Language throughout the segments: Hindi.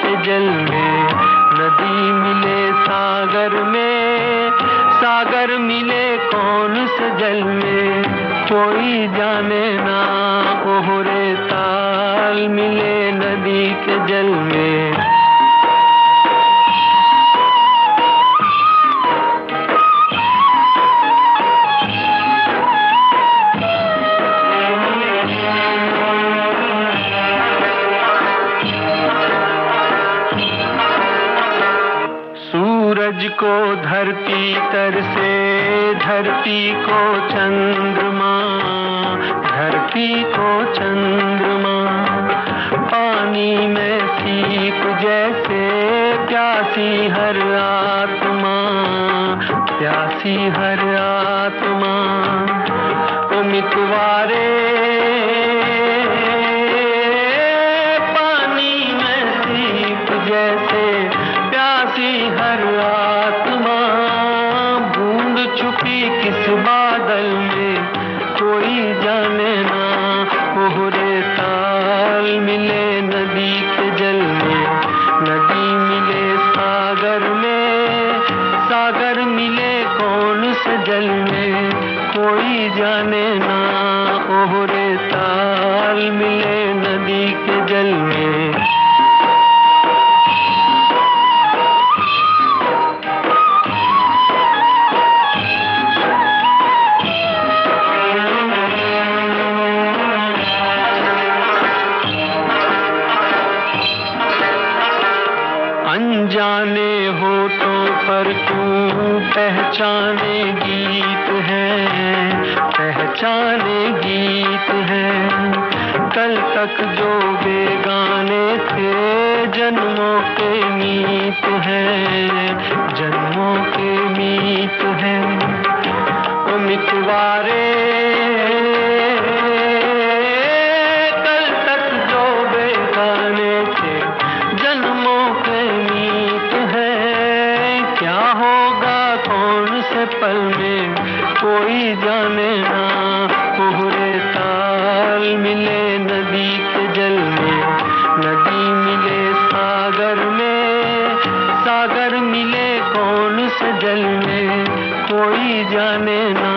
के जल में, नदी मिले सागर में, सागर मिले कौन से जल में, कोई जाने ना। ओहरे ताल मिले नदी के जल में। सूरज को धरती तर से, धरती को चंद्रमा, धरती को चंद्रमा, पानी में सीप जैसे प्यासी हर आत्मा, प्यासी हर आत्मा। ओ मितवारे पानी में सीप जैसे प्यासी हर आत्मा, बूंद छुपी किस बादल में, कोई जाने ना। ओहरे ताल मिले नदी के जल में, नदी मिले सागर में, सागर मिले कौन से जल में, कोई जाने ना। ओहरे ताल मिले नदी के जल में। अनजाने होठों पर क्यों पहचाने गीत है, पहचाने गीत है। कल तक जो बेगाने थे जन्मों के मीत है, जन्मों के मीत है। ओ मितवारे कल तक जो बेगाने थे जन्मों के मीत है। क्या होगा कौन से पल में, कोई जाने ना। ओहरे ताल मिले नदी के जल में, नदी मिले सागर में, सागर मिले कौन से जल में, कोई जाने ना।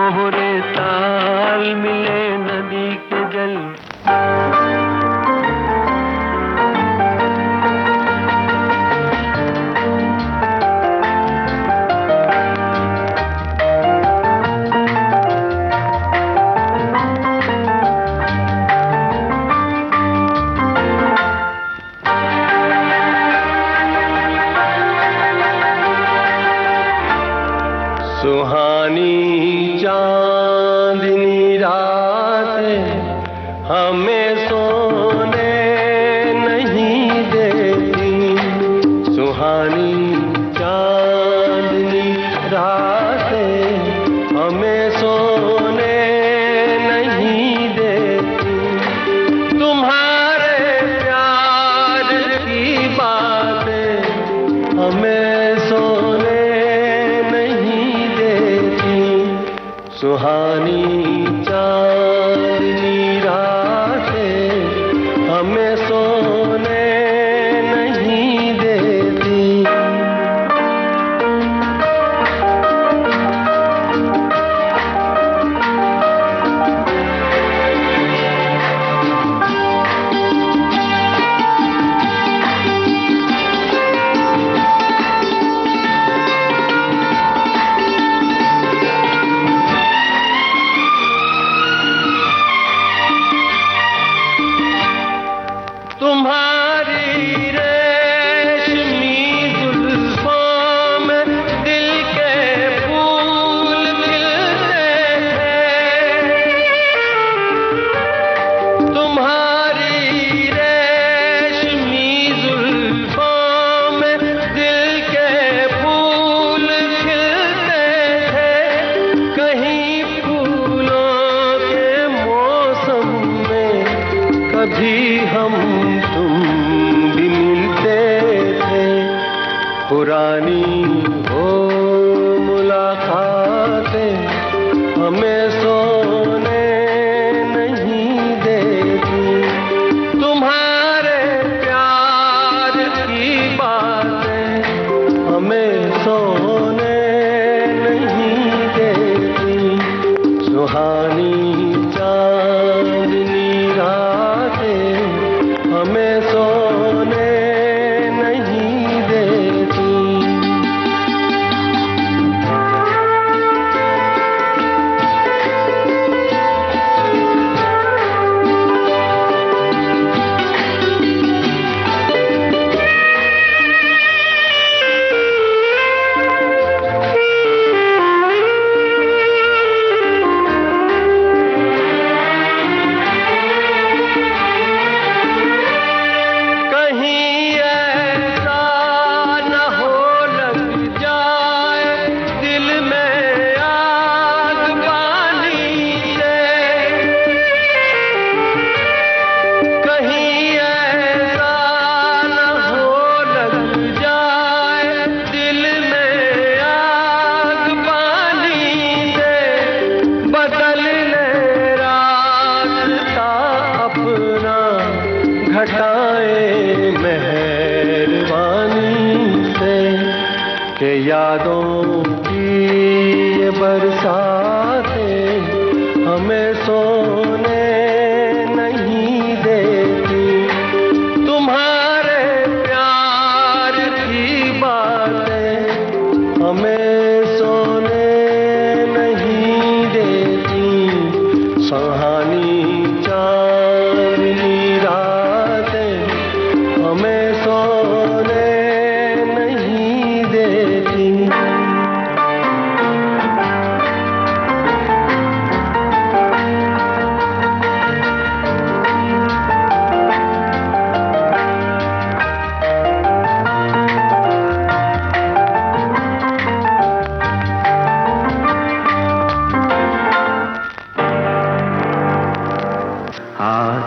ओहरे ताल मिले नदी के जल में। सुहानी चांदनी रातें हमें सोने नहीं देती, सुहानी चांदनी रातें हमें सोने नहीं देती। तुम्हारे प्यार की बातें हमें सोने सुहानी चांदनी रातें हमें सोने नहीं देती। तुम्हारी रेशमी जुल्फों में दिल के फूल खिलते हैं, तुम्हारी रेशमी जुल्फों में दिल के फूल खिलते हैं। कहीं फूलों के मौसम में कभी हम तुम भी मिलते थे। पुरानी वो मुलाकातें हमें सोने नहीं देती। तुम्हारे प्यार के यादों की ये बरसातें हमें सोने नहीं देती। तुम्हारे प्यार की बातें हमें सोने नहीं देती। सुहानी चांदनी रातें हमें सोने नहीं देती।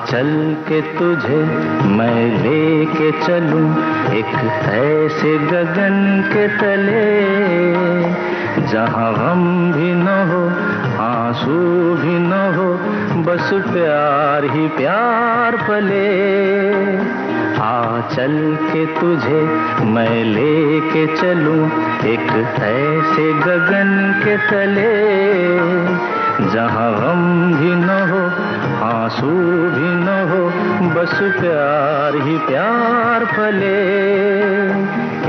चल के तुझे मैं लेके चलूं एक ऐसे गगन के तले, जहां गम भी न हो आंसू भी न हो, बस प्यार ही प्यार पले। चल के तुझे मैं लेके चलूं एक ऐसे गगन के तले, जहां गम भी न हो आंसू भी न हो, बस प्यार ही प्यार पले।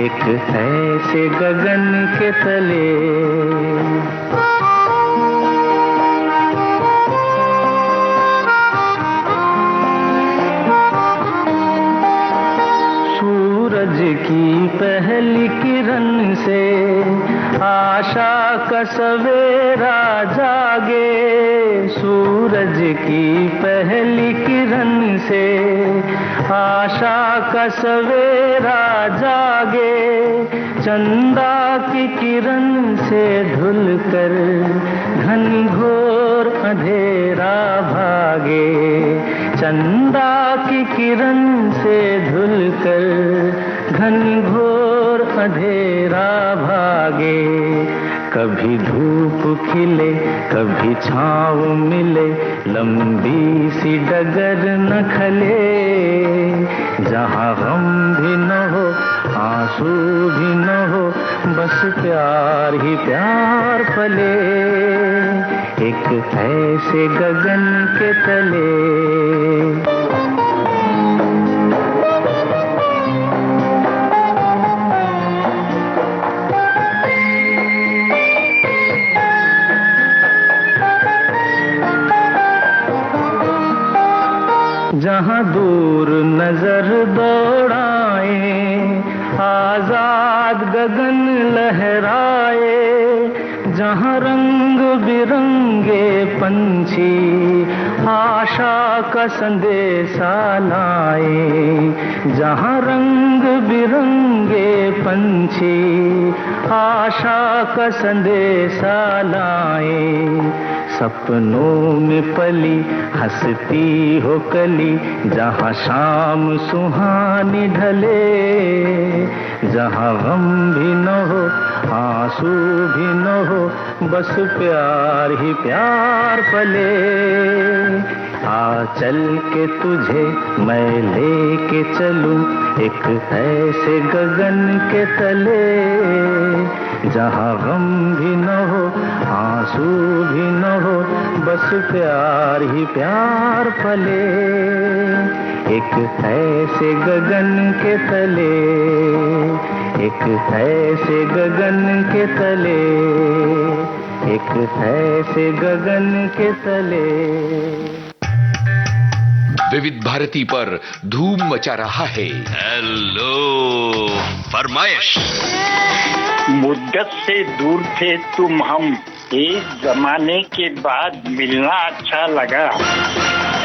एक ऐसे गगन के तले। सूरज की पहली किरण से आशा का सवेरा जागे। सूरज की पहली किरण से आशा का सवेरा जागे। चंदा की किरण से ढुलकर घनघोर अंधेरा भागे। चंदा की किरण से ढुलकर घनघोर अंधेरा भागे। कभी धूप खिले कभी छाँव मिले, लंबी सी डगर न खले। जहाँ गम भी न हो आंसू भी न हो, बस प्यार ही प्यार पले। एक ऐसे गगन के तले। जहाँ दूर नजर दौड़ाए आजाद गगन लहराए। जहाँ रंग बिरंगे पंछी आशा का संदेशा लाए। जहाँ रंग बिरंगे पंछी आशा का संदेशा लाए। सपनों में पली हंसती हो कली, जहाँ शाम सुहानी ढले। जहाँ गम भी न हो आंसू भी न हो, बस प्यार ही प्यार पले। चल के तुझे मैं लेके चलूं एक ऐसे गगन के तले, जहाँ गम भी न हो आंसू भी न हो, बस प्यार ही प्यार पले। एक ऐसे गगन के तले, एक ऐसे गगन के तले, एक ऐसे गगन के तले। विविध भारती पर धूम मचा रहा है हेलो फरमाइश। मुद्दत से दूर थे तुम हम, एक जमाने के बाद मिलना अच्छा लगा।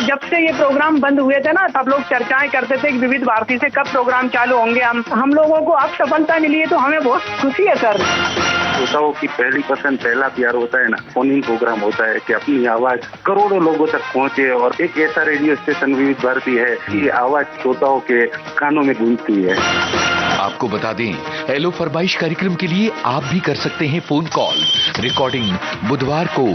जब से ये प्रोग्राम बंद हुए थे ना, सब लोग चर्चाएं करते थे कि विविध भारती से कब प्रोग्राम चालू होंगे। हम लोगों को अब सफलता मिली है तो हमें बहुत खुशी है सर। श्रोताओं की पहली पसंद पहला प्यार होता है ना, फोन इन प्रोग्राम होता है कि अपनी आवाज करोड़ों लोगों तक पहुंचे। और एक ऐसा रेडियो स्टेशन विविध भारती है कि आवाज श्रोताओं के कानों में गूंजती है। आपको बता दें, हेलो फरमाइश कार्यक्रम के लिए आप भी कर सकते हैं फोन कॉल। रिकॉर्डिंग बुधवार को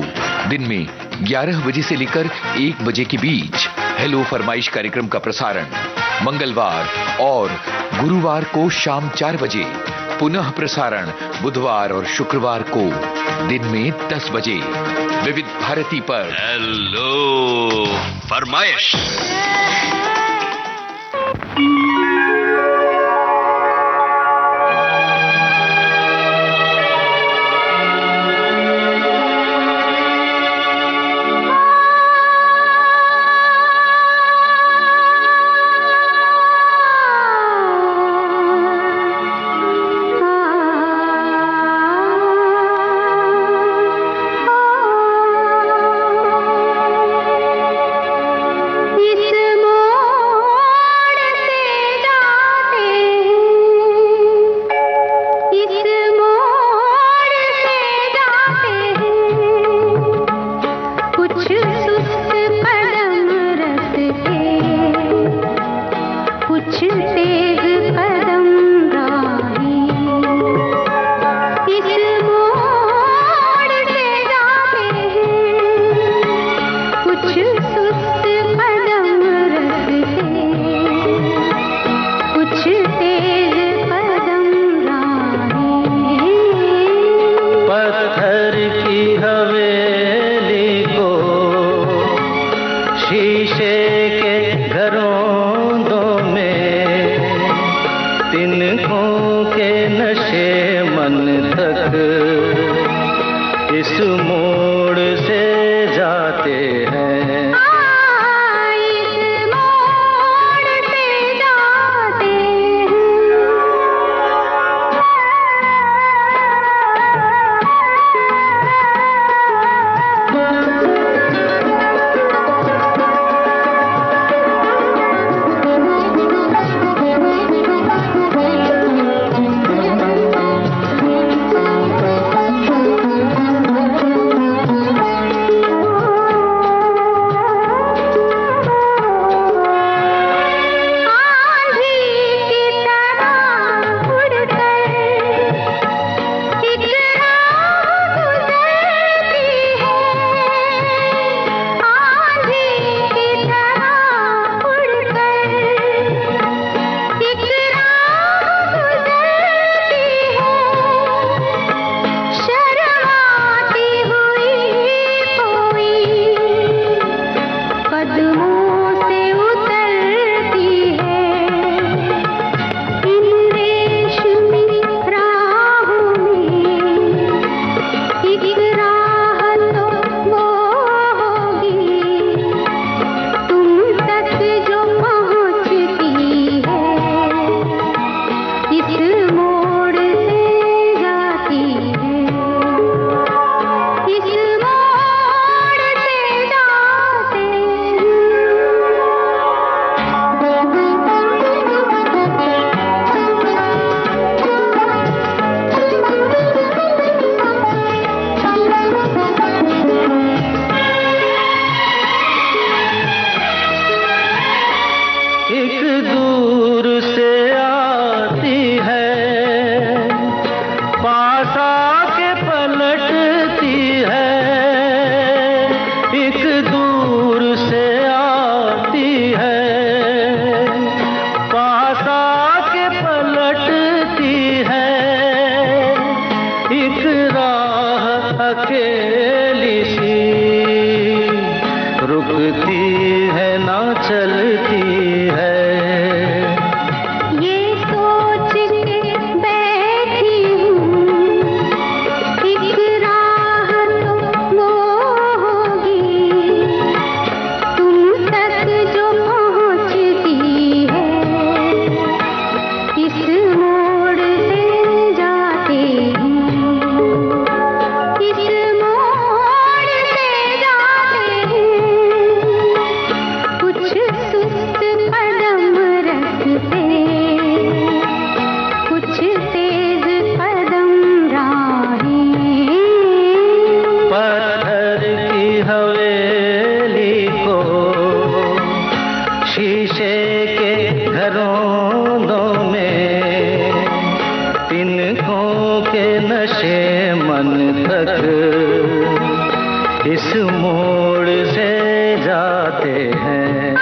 दिन में 11 बजे से लेकर 1 बजे के बीच। हेलो फरमाइश कार्यक्रम का प्रसारण मंगलवार और गुरुवार को शाम 4 बजे पुनः प्रसारण बुधवार और शुक्रवार को दिन में 10 बजे विविध भारती पर। हेलो फरमाइश। इस मोड़ से जाते हैं। इस मोड़ से जाते हैं।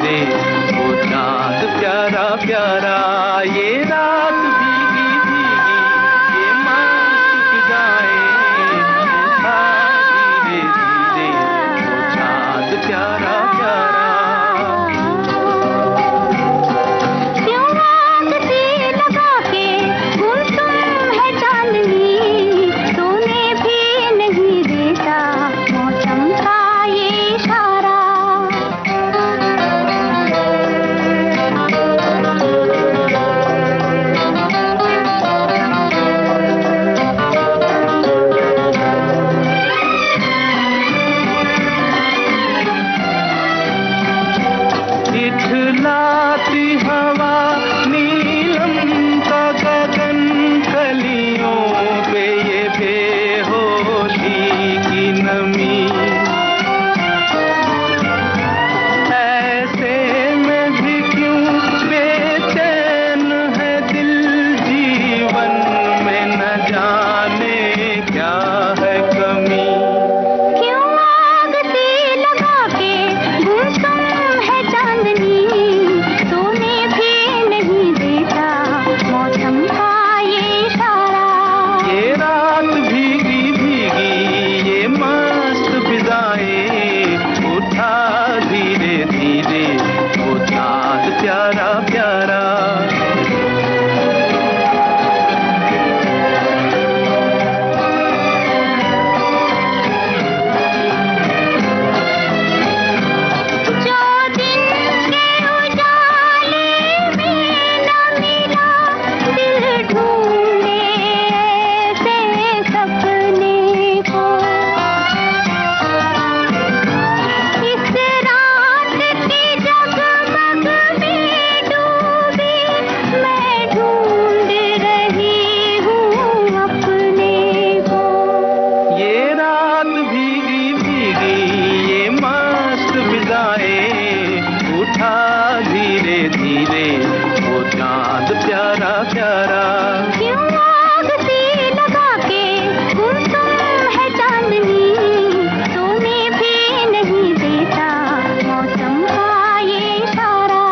धीरे वो चांद प्यारा प्यारा, ये रात भीगी भीगी ये मस्त फिजाएं, उठा धीरे धीरे वो चांद प्यारा प्यारा। क्यों आग सी लगा के गुमसुम है चांदनी, सोने भी नहीं देता मौसम का ये इशारा। इठलाती हवा नीलम का गगन, कलियों पे ये बेहोशी की नमी, ऐसे में भी क्यों बेचैन है दिल, जीवन में न जाने क्या है कमी। क्यों आग सी लगा के गुमसुम है चांदनी, सोने भी नहीं देता मौसम का ये इशारा। ये रात भीगी भीगी ये मस्त फिजाएं, उठा धीरे धीरे वो चांद प्यारा प्यारा। जो दिन के उजाले में न मिला, दिल ढूंढे ऐसे सपने को। इस रात की जगमग में डूबी मैं ढूंढ रही हूँ अपने को। ये रात भीगी भीगी ये मस्त फिजाएं, उठा धीरे धीरे वो चांद प्यारा प्यारा। क्यों आग सी लगा के गुमसुम है चांदनी, सोने भी नहीं देता मौसम का ये इशारा।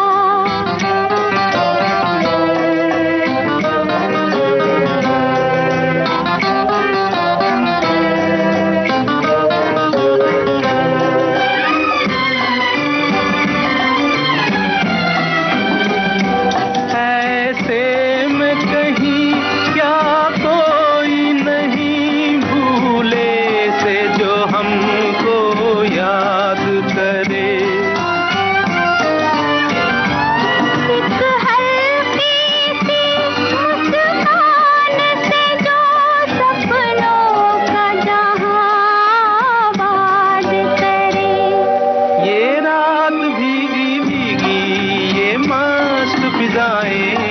ऐसे में कहीं क्या कोई नहीं भूले से जो हमको याद करे। एक हल्की सी मुस्कान से जो सपनों का जहां आबाद करे। ये रात भीगी भीगी ये मस्त फिजाएं,